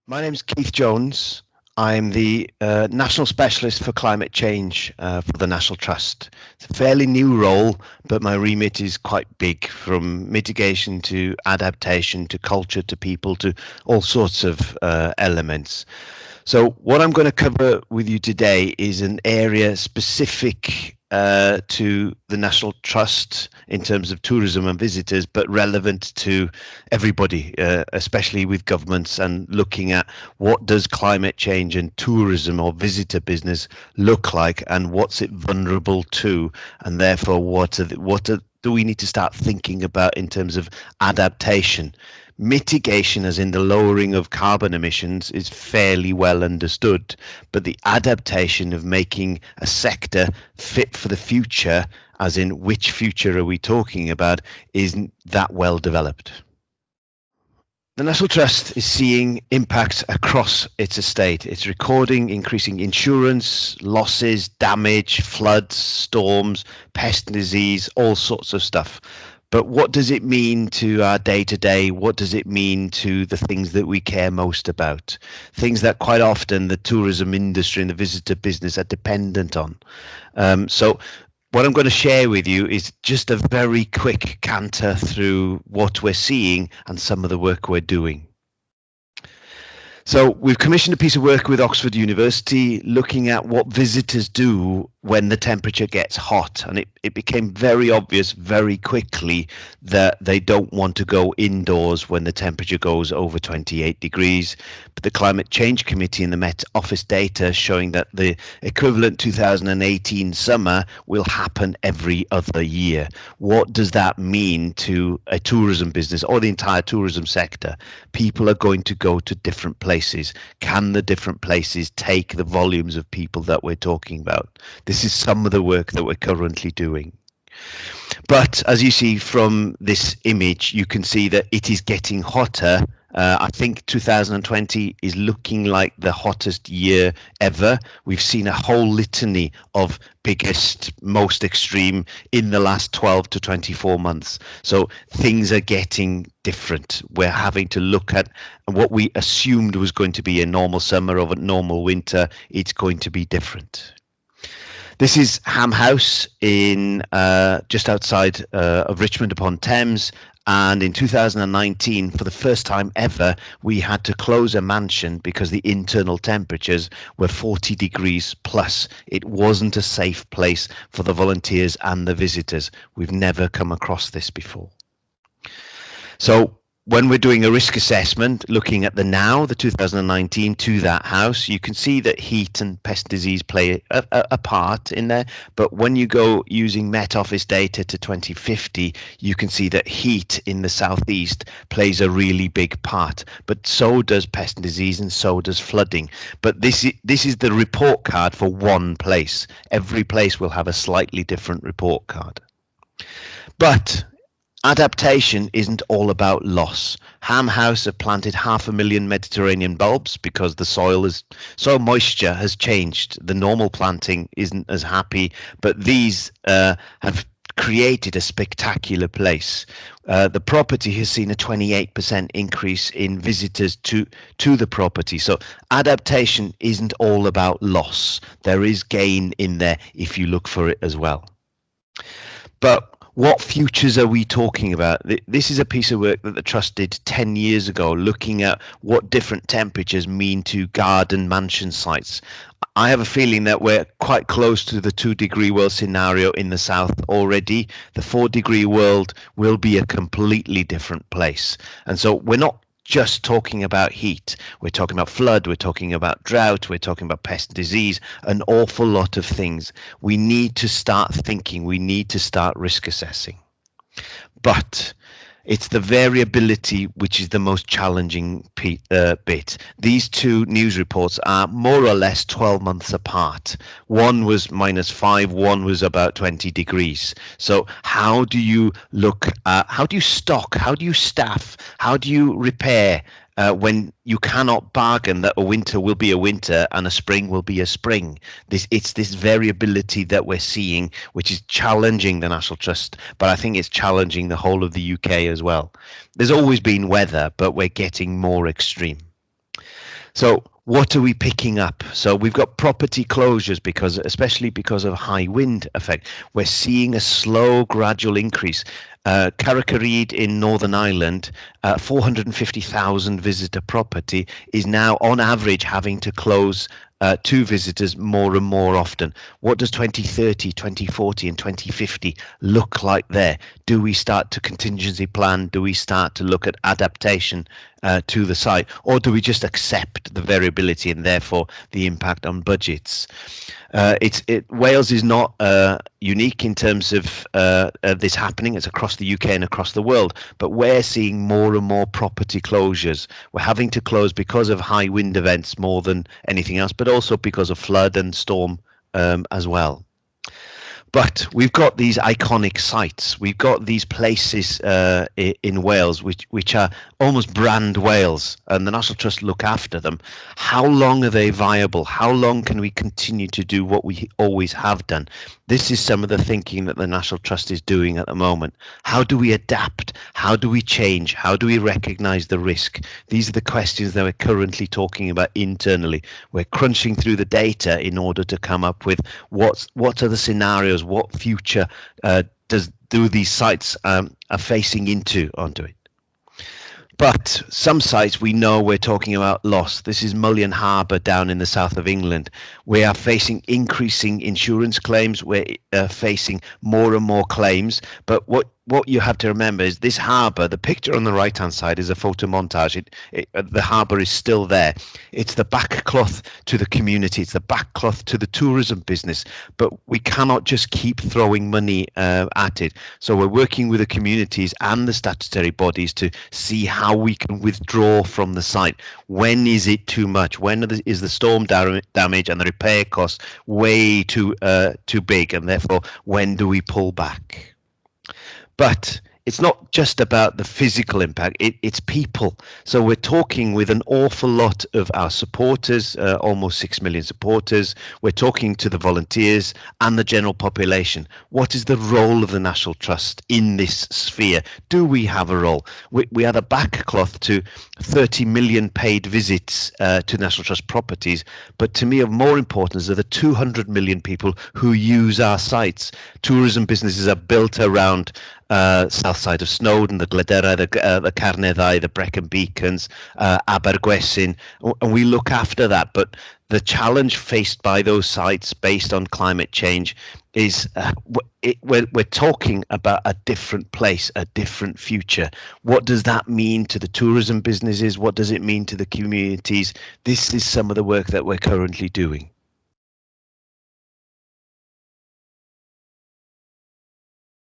My name's Keith Jones. I'm the National Specialist for Climate Change for the National Trust. It's a fairly new role, but my remit is quite big, from mitigation to adaptation to culture to people to all sorts of elements. So what I'm going to cover with you today is an area specific to the National Trust in terms of tourism and visitors, but relevant to everybody, especially with governments, and looking at what does climate change and tourism or visitor business look like, and what's it vulnerable to, and therefore do we need to start thinking about in terms of adaptation. Mitigation, as in the lowering of carbon emissions, is fairly well understood, but the adaptation of making a sector fit for the future, as in which future are we talking about, isn't that well developed. The National Trust is seeing impacts across its estate. It's recording increasing insurance, losses, damage, floods, storms, pest and disease, all sorts of stuff. But what does it mean to our day-to-day? What does it mean to the things that we care most about? Things that quite often the tourism industry and the visitor business are dependent on. So what I'm going to share with you is just a very quick canter through what we're seeing and some of the work we're doing. So we've commissioned a piece of work with Oxford University looking at what visitors do when the temperature gets hot. And it became very obvious very quickly that they don't want to go indoors when the temperature goes over 28 degrees. But the Climate Change Committee and the Met Office data showing that the equivalent 2018 summer will happen every other year. What does that mean to a tourism business or the entire tourism sector? People are going to go to different places. Can the different places take the volumes of people that we're talking about? This is some of the work that we're currently doing. But as you see from this image, you can see that it is getting hotter. I think 2020 is looking like the hottest year ever. We've seen a whole litany of biggest, most extreme in the last 12 to 24 months. So things are getting different. We're having to look at what we assumed was going to be a normal summer or a normal winter. It's going to be different. This is Ham House in just outside of Richmond upon Thames. And in 2019, for the first time ever, we had to close a mansion because the internal temperatures were 40 degrees plus. It wasn't a safe place for the volunteers and the visitors. We've never come across this before. So when we're doing a risk assessment, looking at the 2019 to that house, you can see that heat and pest disease play a part in there. But when you go using Met Office data to 2050, you can see that heat in the southeast plays a really big part. But so does pest and disease, and so does flooding. But this is the report card for one place. Every place will have a slightly different report card. But adaptation isn't all about loss. Ham House have planted 500,000 Mediterranean bulbs because the moisture has changed. The normal planting isn't as happy, but these have created a spectacular place. The property has seen a 28% increase in visitors to the property. So adaptation isn't all about loss. There is gain in there if you look for it as well. But what futures are we talking about? This is a piece of work that the Trust did 10 years ago, looking at what different temperatures mean to garden mansion sites. I have a feeling that we're quite close to the 2-degree world scenario in the south already. The 4-degree world will be a completely different place. And so we're not just talking about heat. We're talking about flood, we're talking about drought, we're talking about pest and disease, an awful lot of things. We need to start thinking, we need to start risk assessing. But it's the variability which is the most challenging bit. These two news reports are more or less 12 months apart. One was -5, one was about 20 degrees. So how do you look at, how do you stock, how do you staff, how do you repair when you cannot bargain that a winter will be a winter and a spring will be a spring? It's this variability that we're seeing, which is challenging the National Trust, but I think it's challenging the whole of the UK as well. There's always been weather, but we're getting more extreme. So what are we picking up? So we've got property closures especially because of high wind effect. We're seeing a slow, gradual increase. Carrick-a-Rede in Northern Ireland, 450,000 visitor property is now on average having to close to visitors more and more often. What does 2030, 2040 and 2050 look like there? Do we start to contingency plan? Do we start to look at adaptation to the site? Or do we just accept the variability and therefore the impact on budgets? Wales is not unique in terms of this happening. It's across the UK and across the world, but we're seeing more and more property closures. We're having to close because of high wind events more than anything else, but also because of flood and storm as well. But we've got these iconic sites. We've got these places in Wales which are almost brand Wales, and the National Trust look after them. How long are they viable? How long can we continue to do what we always have done? This is some of the thinking that the National Trust is doing at the moment. How do we adapt? How do we change? How do we recognise the risk? These are the questions that we're currently talking about internally. We're crunching through the data in order to come up with what are the scenarios, what future do these sites are facing onto it. But some sites we know we're talking about loss. This is Mullion Harbour down in the south of England. We are facing increasing insurance claims. We're facing more and more claims. But what you have to remember is this harbour, the picture on the right hand side is a photo montage. The harbour is still there. It's the backcloth to the community. It's the backcloth to the tourism business. But we cannot just keep throwing money at it. So we're working with the communities and the statutory bodies to see how we can withdraw from the site. When is it too much? When is the storm damage and the repair costs way too big? And therefore, when do we pull back? But it's not just about the physical impact, it's people. So we're talking with an awful lot of our supporters, almost 6 million supporters. We're talking to the volunteers and the general population. What is the role of the National Trust in this sphere? Do we have a role? We are the backcloth to 30 million paid visits to National Trust properties. But to me, of more importance are the 200 million people who use our sites. Tourism businesses are built around south side of Snowdon, the Glyderau, the Carneddau, the Brecon Beacons, Abergwesin, and we look after that. But the challenge faced by those sites based on climate change is we're talking about a different place, a different future. What does that mean to the tourism businesses? What does it mean to the communities? This is some of the work that we're currently doing.